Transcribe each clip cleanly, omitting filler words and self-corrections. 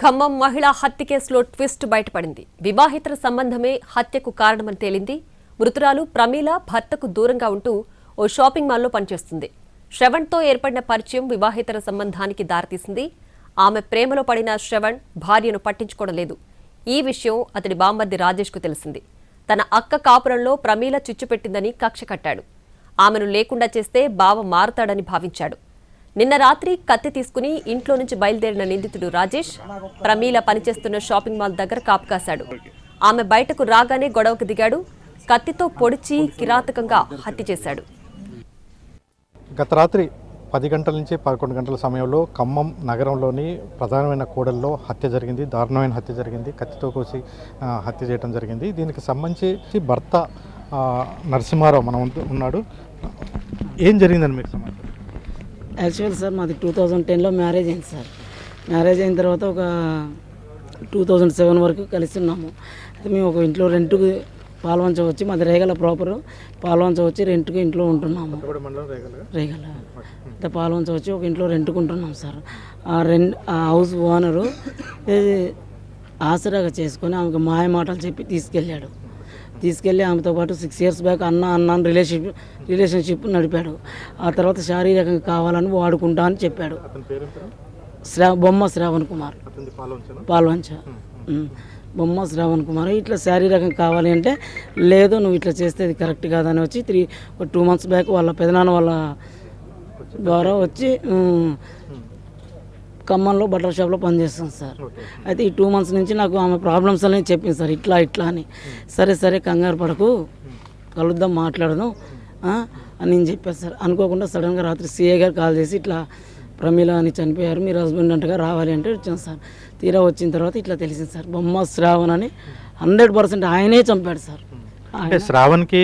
ఖమ్మం మహిళా హత్య కేసులో ట్విస్ట్ బయటపడింది. వివాహితర సంబంధమే హత్యకు కారణమని తేలింది. మృతురాలు ప్రమీల భర్తకు దూరంగా ఉంటూ ఓ షాపింగ్ మాల్లో పనిచేస్తుంది. శ్రవణ్తో ఏర్పడిన పరిచయం వివాహితర సంబంధానికి దారితీసింది. ఆమె ప్రేమలో పడిన శ్రవణ్ భార్యను పట్టించుకోవడం లేదు. ఈ విషయం అతడి బామ్మర్ది రాజేష్కు తెలిసింది. తన అక్క కాపురంలో ప్రమీల చిచ్చుపెట్టిందని కక్ష కట్టాడు. ఆమెను లేకుండా చేస్తే బావ మారతాడని భావించాడు. నిన్న రాత్రి కత్తి తీసుకుని ఇంట్లో నుంచి బయలుదేరిన నిందితుడు రాజేష్ ప్రమీల పనిచేస్తున్న షాపింగ్ మాల్ దగ్గర కాపు కాశాడు. ఆమె బయటకు రాగానే గొడవకు దిగాడు. కత్తితో పొడిచి కిరాతకంగా హత్య చేశాడు. గత రాత్రి 10 గంటల నుంచి 11 గంటల సమయంలో ఖమ్మం నగరంలోని ప్రధానమైన కూడల్లో హత్య జరిగింది. దారుణమైన హత్య జరిగింది. కత్తితో కోసి హత్య చేయడం జరిగింది. దీనికి సంబంధించి భర్త నరసింహారావు మన ఉన్నాడు. ఏం జరిగిందని మీకు సమాచారం? యాక్చువల్ సార్ మాది 2010లో మ్యారేజ్ అయింది సార్. మ్యారేజ్ అయిన తర్వాత ఒక 2007 వరకు కలిసి ఉన్నాము. అయితే మేము ఒక ఇంట్లో రెంట్కి పాల్వంచ వచ్చి మాది రేగల ప్రాపర్ పాల్వంచ వచ్చి రెంట్కి ఇంట్లో ఉంటున్నాము. రేగల అయితే పాల్వంచ వచ్చి ఒక ఇంట్లో రెంట్కుంటున్నాం సార్. ఆ హౌస్ ఓనరు ఆసరాగా చేసుకొని ఆమెకు మాయ మాటలు చెప్పి తీసుకెళ్ళి ఆమెతో పాటు 6 years బ్యాక్ అన్న రిలేషన్షిప్ నడిపాడు. ఆ తర్వాత శారీరకంగా కావాలని వాడుకుంటా అని చెప్పాడు. బొమ్మ శ్రావణ్ కుమార్, పాల్వంచ బొమ్మ శ్రావణ్ కుమార్. ఇట్లా శారీరకంగా కావాలి అంటే లేదు నువ్వు ఇట్లా చేస్తే ఇది కరెక్ట్ కాదని వచ్చి 2 months బ్యాక్ వాళ్ళ పెదనాన్న వాళ్ళ ద్వారా వచ్చి ఖమ్మంలో బట్టల షాప్లో పనిచేస్తాను సార్. అయితే ఈ 2 months నుంచి నాకు ఆమె ప్రాబ్లమ్స్ అనేది చెప్పింది సార్. ఇట్లా అని సరే కంగారు పడకు కలుద్దాం మాట్లాడదాం అని నేను చెప్పాను సార్. అనుకోకుండా సడన్గా రాత్రి సిఐ గారు కాల్ చేసి ఇట్లా ప్రమీల అని చనిపోయారు, మీరు హస్బెండ్ అంటగా రావాలి అంటే వచ్చాను సార్. తీరా వచ్చిన తర్వాత ఇట్లా తెలిసింది సార్. బొమ్మ శ్రావణ్ అని 100% ఆయనే చంపాడు సార్. అంటే శ్రావణ్కి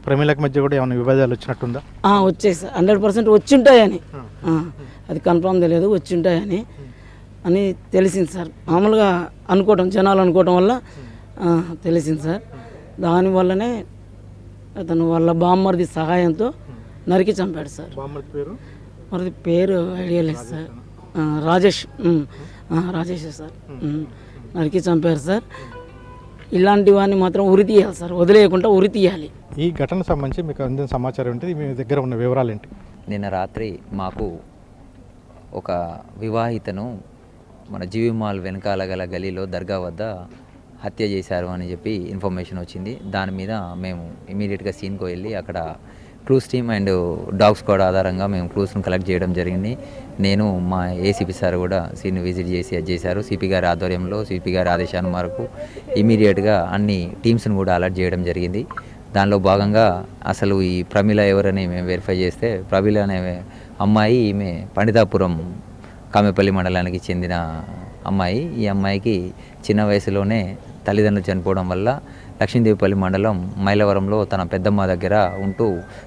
ప్రమీలకు మధ్య కూడా ఏమైనా వివాదాలు వచ్చినట్టుందా? వచ్చాయి సార్. 100% వచ్చింటాయని, అది కన్ఫామ్ తెలియదు, వచ్చింటాయని తెలిసింది సార్. మామూలుగా జనాలు అనుకోవటం వల్ల తెలిసింది సార్. దానివల్లనే అతను వాళ్ళ బామ్మర్ది సహాయంతో నరికి చంపాడు సార్. మరిది పేరు ఐడియా లేదు సార్. రాజేష్ సార్. నరికి చంపారు సార్. ఇలాంటి వాడిని మాత్రం ఉరి తీయాలి సార్, వదిలేయకుండా ఉరి తీయాలి. ఈ ఘటన సంబంధించి మీకు అందిన సమాచారం ఏంటి? మీ దగ్గర ఉన్న వివరాలు ఏంటి? నిన్న రాత్రి మాకు ఒక వివాహితను మన జీవి మాల్ వెనకాల గల గలీలో దర్గా వద్ద హత్య చేశారు అని చెప్పి ఇన్ఫర్మేషన్ వచ్చింది. దాని మీద మేము ఇమీడియట్గా సీన్కి వెళ్ళి అక్కడ clues team and dog squad ఆధారంగా మేము క్లూస్ను కలెక్ట్ చేయడం జరిగింది. నేను మా ఏసీపీ సార్ కూడా సీన్ విజిట్ చేశారు. సిపి గారి ఆధ్వర్యంలో సిపి గారి ఆదేశాల మేరకు ఇమీడియట్గా అన్ని టీమ్స్ను కూడా అలర్ట్ చేయడం జరిగింది. దానిలో భాగంగా అసలు ఈ ప్రమీల ఎవరని మేము వెరిఫై చేస్తే ప్రమీల అనే అమ్మాయి ఈమె పండితాపురం కామెపల్లి మండలానికి చెందిన అమ్మాయి. ఈ అమ్మాయికి చిన్న వయసులోనే తల్లిదండ్రులు చనిపోవడం వల్ల లక్ష్మీదేవిపల్లి మండలం మైలవరంలో తన పెద్దమ్మ దగ్గర ఉంటూ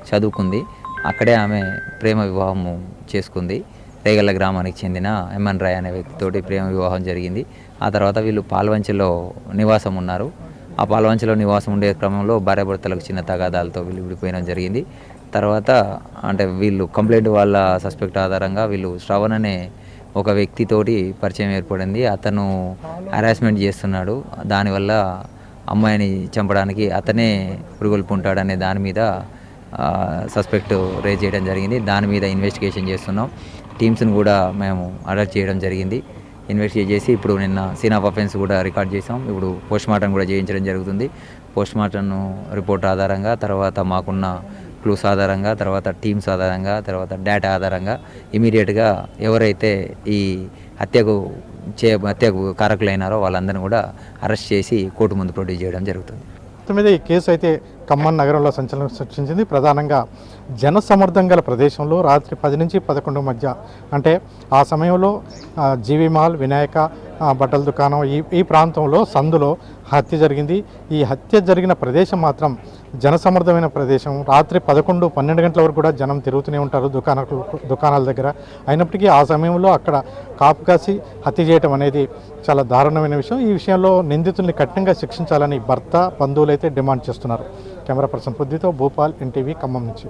చదువుకుంది. అక్కడే ఆమె ప్రేమ వివాహము చేసుకుంది. రేగల్ల గ్రామానికి చెందిన ఎంఎన్ రాయ్ అనే వ్యక్తితోటి ప్రేమ వివాహం జరిగింది. ఆ తర్వాత వీళ్ళు పాల్వంచలో నివాసం ఉన్నారు. ఆ పాల్వంచలో నివాసం ఉండే క్రమంలో భార్యాభర్తలకు చిన్న తగాదాలతో వీళ్ళు విడిపోయడం జరిగింది. తర్వాత అంటే వీళ్ళు కంప్లైంట్ వాళ్ళ సస్పెక్ట్ ఆధారంగా వీళ్ళు శ్రవణ్ అనే ఒక వ్యక్తితోటి పరిచయం ఏర్పడింది. అతను హరాస్మెంట్ చేస్తున్నాడు, దానివల్ల అమ్మాయిని చంపడానికి అతనే పురుగొల్పుంటాడనే దాని మీద సస్పెక్ట్ రేజ్ చేయడం జరిగింది. దాని మీద ఇన్వెస్టిగేషన్ చేస్తున్నాం. టీమ్స్ని కూడా మేము అలర్ట్ చేయడం జరిగింది. ఇన్వెస్టిగేట్ చేసి ఇప్పుడు నిన్న సీన్ ఆఫ్ అఫెన్స్ కూడా రికార్డ్ చేసాం. ఇప్పుడు పోస్ట్మార్టం కూడా చేయించడం జరుగుతుంది. పోస్ట్మార్టం రిపోర్ట్ ఆధారంగా, తర్వాత మాకున్న క్లూస్ ఆధారంగా, తర్వాత టీమ్స్ ఆధారంగా, తర్వాత డేటా ఆధారంగా ఇమీడియట్గా ఎవరైతే ఈ హత్యకు కారకులైనారో వాళ్ళందరినీ కూడా అరెస్ట్ చేసి కోర్టు ముందు ప్రొడ్యూస్ చేయడం జరుగుతుంది. మీద ఈ కేసు అయితే ఖమ్మం నగరంలో సంచలనం సృష్టించింది. ప్రధానంగా జనసమర్థం గల ప్రదేశంలో రాత్రి 10 నుంచి 11 మధ్య, అంటే ఆ సమయంలో జీవి మాల్, వినాయక బట్టల దుకాణం ఈ ప్రాంతంలో సందులో హత్య జరిగింది. ఈ హత్య జరిగిన ప్రదేశం మాత్రం జనసమర్థమైన ప్రదేశం. రాత్రి 11, 12 గంటల వరకు కూడా జనం తిరుగుతూనే ఉంటారు దుకాణాల దగ్గర. అయినప్పటికీ ఆ సమయంలో అక్కడ కాపు కాసి హత్య చేయడం అనేది చాలా దారుణమైన విషయం. ఈ విషయంలో నిందితుల్ని కఠినంగా శిక్షించాలని భర్త, బంధువులు అయితే డిమాండ్ చేస్తున్నారు. కెమెరా పర్సన్ బుద్ధితో భూపాల్, ఎన్టీవీ, ఖమ్మం నుంచి.